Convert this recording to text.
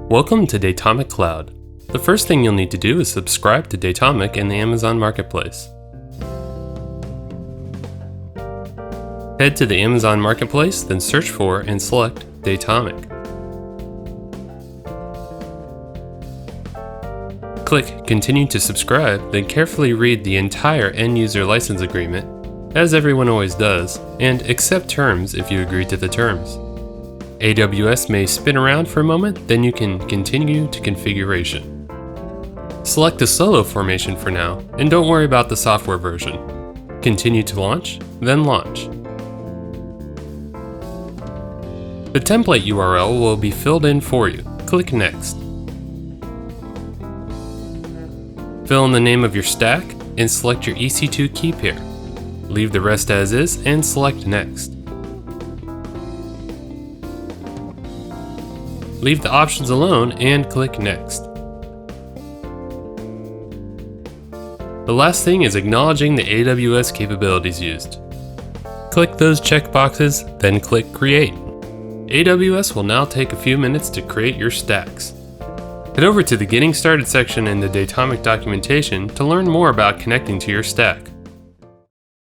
Welcome to Datomic Cloud. The first thing you'll need to do is subscribe to Datomic in the Amazon Marketplace. Head to the Amazon Marketplace, then search for and select Datomic. Click Continue to subscribe, then carefully read the entire end-user license agreement, as everyone always does, and accept terms if you agree to the terms. AWS may spin around for a moment, then you can continue to configuration. Select a solo formation for now, and don't worry about the software version. Continue to launch, then launch. The template URL will be filled in for you. Click Next. Fill in the name of your stack and select your EC2 key pair. Leave the rest as is and select Next. Leave the options alone and click Next. The last thing is acknowledging the AWS capabilities used. Click those checkboxes, then click Create. AWS will now take a few minutes to create your stacks. Head over to the Getting Started section in the Datomic documentation to learn more about connecting to your stack.